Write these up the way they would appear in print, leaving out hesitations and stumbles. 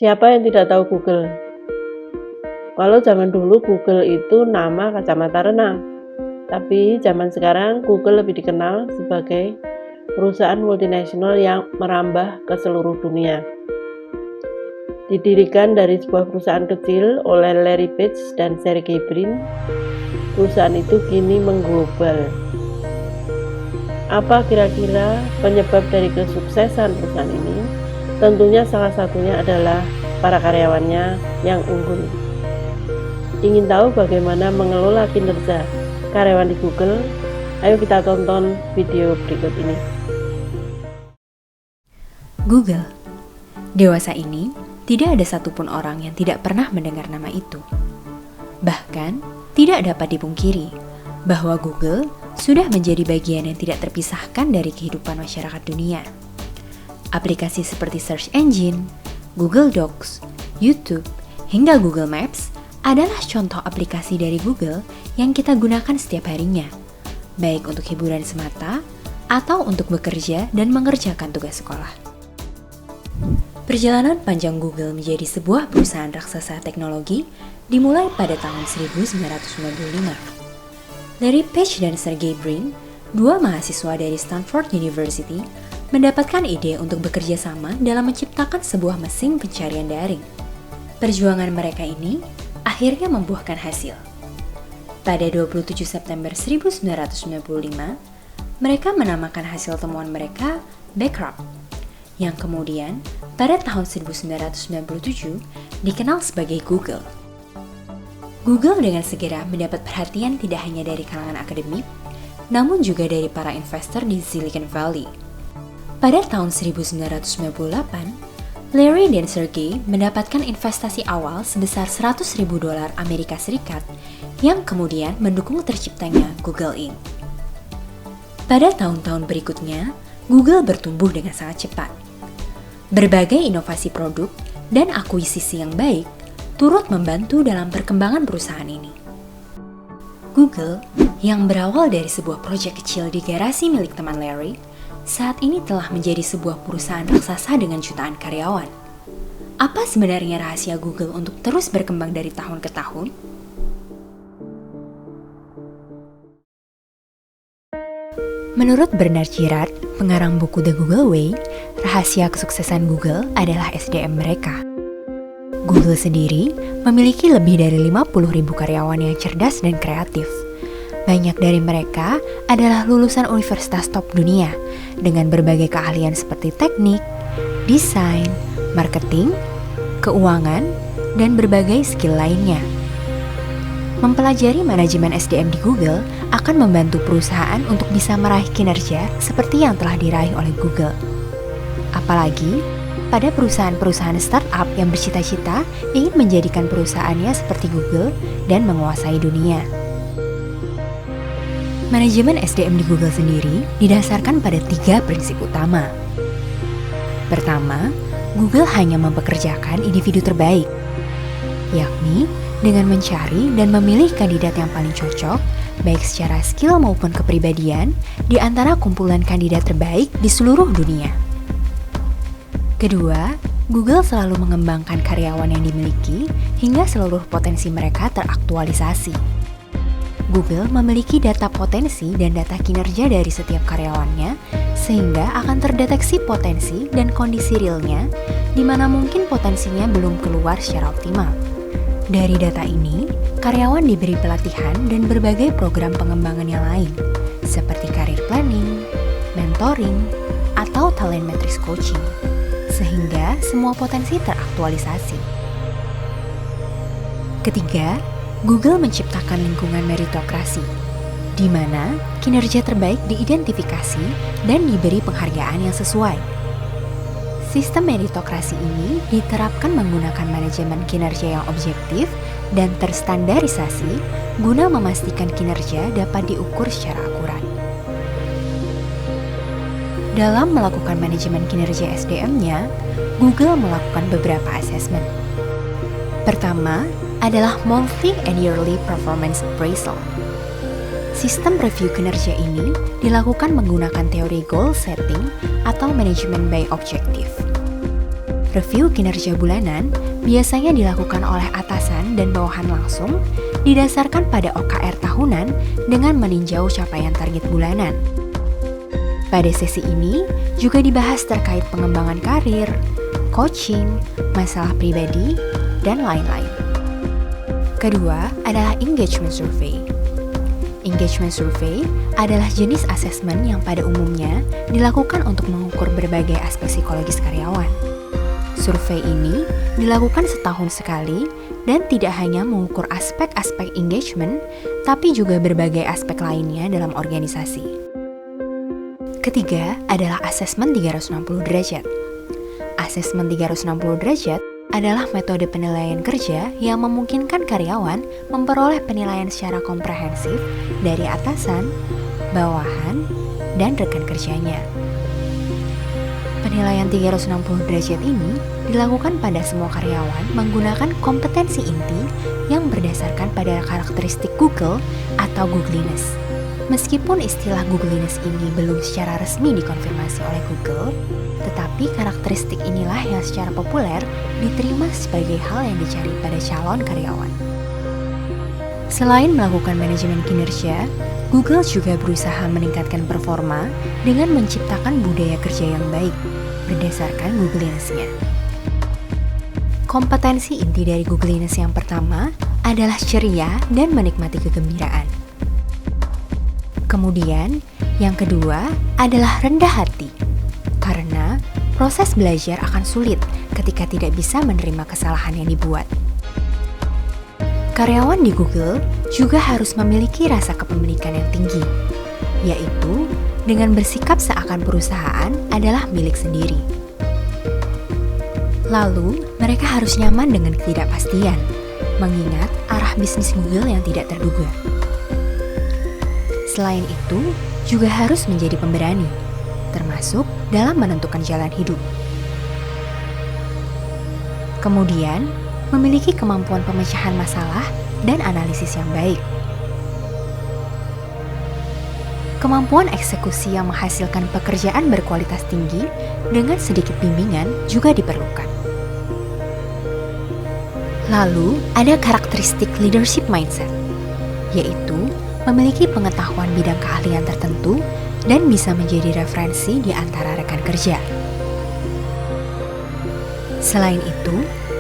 Siapa yang tidak tahu Google? Kalau zaman dulu Google itu nama kacamata renang, tapi zaman sekarang Google lebih dikenal sebagai perusahaan multinasional yang merambah ke seluruh dunia. Didirikan dari sebuah perusahaan kecil oleh Larry Page dan Sergey Brin, perusahaan itu kini mengglobal. Apa kira-kira penyebab dari kesuksesan perusahaan ini? Tentunya salah satunya adalah para karyawannya yang unggul. Ingin tahu bagaimana mengelola kinerja karyawan di Google? Ayo kita tonton video berikut ini. Google. Dewasa ini, tidak ada satupun orang yang tidak pernah mendengar nama itu. Bahkan, tidak dapat dipungkiri bahwa Google sudah menjadi bagian yang tidak terpisahkan dari kehidupan masyarakat dunia. Aplikasi seperti search engine, Google Docs, YouTube, hingga Google Maps adalah contoh aplikasi dari Google yang kita gunakan setiap harinya, baik untuk hiburan semata atau untuk bekerja dan mengerjakan tugas sekolah. Perjalanan panjang Google menjadi sebuah perusahaan raksasa teknologi dimulai pada tahun 1995. Larry Page dan Sergey Brin, dua mahasiswa dari Stanford University, mendapatkan ide untuk bekerja sama dalam menciptakan sebuah mesin pencarian daring. Perjuangan mereka ini akhirnya membuahkan hasil. Pada 27 September 1995, mereka menamakan hasil temuan mereka Backrub, yang kemudian pada tahun 1997 dikenal sebagai Google. Google dengan segera mendapat perhatian tidak hanya dari kalangan akademik, namun juga dari para investor di Silicon Valley. Pada tahun 1998, Larry dan Sergey mendapatkan investasi awal sebesar $100.000 Amerika Serikat yang kemudian mendukung terciptanya Google Inc. Pada tahun-tahun berikutnya, Google bertumbuh dengan sangat cepat. Berbagai inovasi produk dan akuisisi yang baik turut membantu dalam perkembangan perusahaan ini. Google, yang berawal dari sebuah proyek kecil di garasi milik teman Larry, saat ini telah menjadi sebuah perusahaan raksasa dengan jutaan karyawan. Apa sebenarnya rahasia Google untuk terus berkembang dari tahun ke tahun? Menurut Bernard Girard, pengarang buku The Google Way, rahasia kesuksesan Google adalah SDM mereka. Google sendiri memiliki lebih dari 50.000 karyawan yang cerdas dan kreatif. Banyak dari mereka adalah lulusan universitas top dunia dengan berbagai keahlian seperti teknik, desain, marketing, keuangan, dan berbagai skill lainnya. Mempelajari manajemen SDM di Google akan membantu perusahaan untuk bisa meraih kinerja seperti yang telah diraih oleh Google. Apalagi pada perusahaan-perusahaan startup yang bercita-cita ingin menjadikan perusahaannya seperti Google dan menguasai dunia. Manajemen SDM di Google sendiri didasarkan pada 3 prinsip utama. Pertama, Google hanya mempekerjakan individu terbaik, yakni dengan mencari dan memilih kandidat yang paling cocok, baik secara skill maupun kepribadian, di antara kumpulan kandidat terbaik di seluruh dunia. Kedua, Google selalu mengembangkan karyawan yang dimiliki hingga seluruh potensi mereka teraktualisasi. Google memiliki data potensi dan data kinerja dari setiap karyawannya, sehingga akan terdeteksi potensi dan kondisi realnya, di mana mungkin potensinya belum keluar secara optimal. Dari data ini, karyawan diberi pelatihan dan berbagai program pengembangan yang lain, seperti career planning, mentoring, atau talent matrix coaching, sehingga semua potensi teraktualisasi. Ketiga, Google menciptakan lingkungan meritokrasi, di mana kinerja terbaik diidentifikasi dan diberi penghargaan yang sesuai. Sistem meritokrasi ini diterapkan menggunakan manajemen kinerja yang objektif dan terstandarisasi guna memastikan kinerja dapat diukur secara akurat. Dalam melakukan manajemen kinerja SDM-nya, Google melakukan beberapa asesmen. Pertama, adalah Monthly and Yearly Performance Appraisal. Sistem review kinerja ini dilakukan menggunakan teori goal setting atau manajemen by objective. Review kinerja bulanan biasanya dilakukan oleh atasan dan bawahan langsung, didasarkan pada OKR tahunan dengan meninjau capaian target bulanan. Pada sesi ini juga dibahas terkait pengembangan karir, coaching, masalah pribadi, dan lain-lain. Kedua adalah engagement survey. Engagement survey adalah jenis asesmen yang pada umumnya dilakukan untuk mengukur berbagai aspek psikologis karyawan. Survei ini dilakukan setahun sekali dan tidak hanya mengukur aspek-aspek engagement, tapi juga berbagai aspek lainnya dalam organisasi. Ketiga adalah asesmen 360 derajat. Asesmen 360 derajat adalah metode penilaian kerja yang memungkinkan karyawan memperoleh penilaian secara komprehensif dari atasan, bawahan, dan rekan kerjanya. Penilaian 360 derajat ini dilakukan pada semua karyawan menggunakan kompetensi inti yang berdasarkan pada karakteristik Google atau Googliness. Meskipun istilah Googliness ini belum secara resmi dikonfirmasi oleh Google, tetapi karakteristik inilah yang secara populer diterima sebagai hal yang dicari pada calon karyawan. Selain melakukan manajemen kinerja, Google juga berusaha meningkatkan performa dengan menciptakan budaya kerja yang baik berdasarkan Googliness-nya. Kompetensi inti dari Googliness yang pertama adalah ceria dan menikmati kegembiraan. Kemudian, yang kedua adalah rendah hati, karena proses belajar akan sulit ketika tidak bisa menerima kesalahan yang dibuat. Karyawan di Google juga harus memiliki rasa kepemilikan yang tinggi, yaitu dengan bersikap seakan perusahaan adalah milik sendiri. Lalu, mereka harus nyaman dengan ketidakpastian, mengingat arah bisnis Google yang tidak terduga. Selain itu, juga harus menjadi pemberani, termasuk dalam menentukan jalan hidup. Kemudian, memiliki kemampuan pemecahan masalah dan analisis yang baik. Kemampuan eksekusi yang menghasilkan pekerjaan berkualitas tinggi dengan sedikit bimbingan juga diperlukan. Lalu, ada karakteristik leadership mindset, yaitu memiliki pengetahuan bidang keahlian tertentu dan bisa menjadi referensi di antara rekan kerja. Selain itu,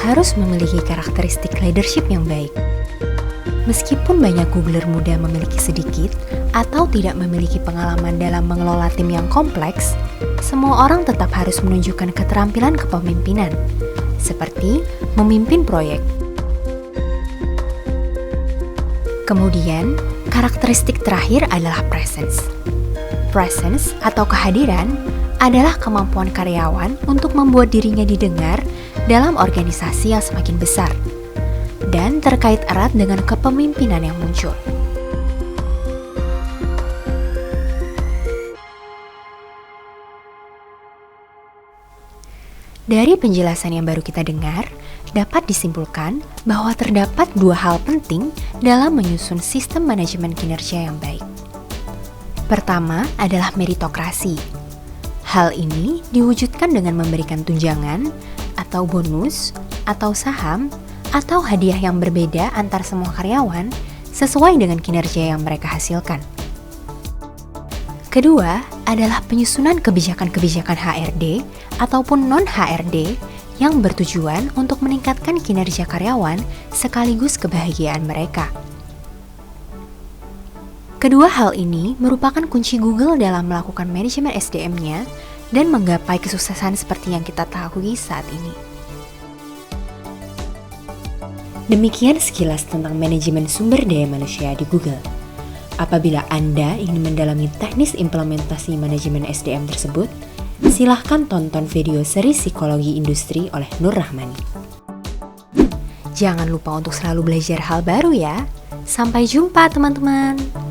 harus memiliki karakteristik leadership yang baik. Meskipun banyak Googler muda memiliki sedikit atau tidak memiliki pengalaman dalam mengelola tim yang kompleks, semua orang tetap harus menunjukkan keterampilan kepemimpinan, seperti memimpin proyek. Kemudian, karakteristik terakhir adalah presence. Presence atau kehadiran adalah kemampuan karyawan untuk membuat dirinya didengar dalam organisasi yang semakin besar dan terkait erat dengan kepemimpinan yang muncul. Dari penjelasan yang baru kita dengar, dapat disimpulkan bahwa terdapat dua hal penting dalam menyusun sistem manajemen kinerja yang baik. Pertama adalah meritokrasi. Hal ini diwujudkan dengan memberikan tunjangan, atau bonus, atau saham, atau hadiah yang berbeda antar semua karyawan sesuai dengan kinerja yang mereka hasilkan. Kedua adalah penyusunan kebijakan-kebijakan HRD ataupun non-HRD yang bertujuan untuk meningkatkan kinerja karyawan sekaligus kebahagiaan mereka. Kedua hal ini merupakan kunci Google dalam melakukan manajemen SDM-nya dan menggapai kesuksesan seperti yang kita ketahui saat ini. Demikian sekilas tentang manajemen sumber daya manusia di Google. Apabila Anda ingin mendalami teknis implementasi manajemen SDM tersebut, silahkan tonton video seri Psikologi Industri oleh Nur Rahmani. Jangan lupa untuk selalu belajar hal baru ya. Sampai jumpa teman-teman.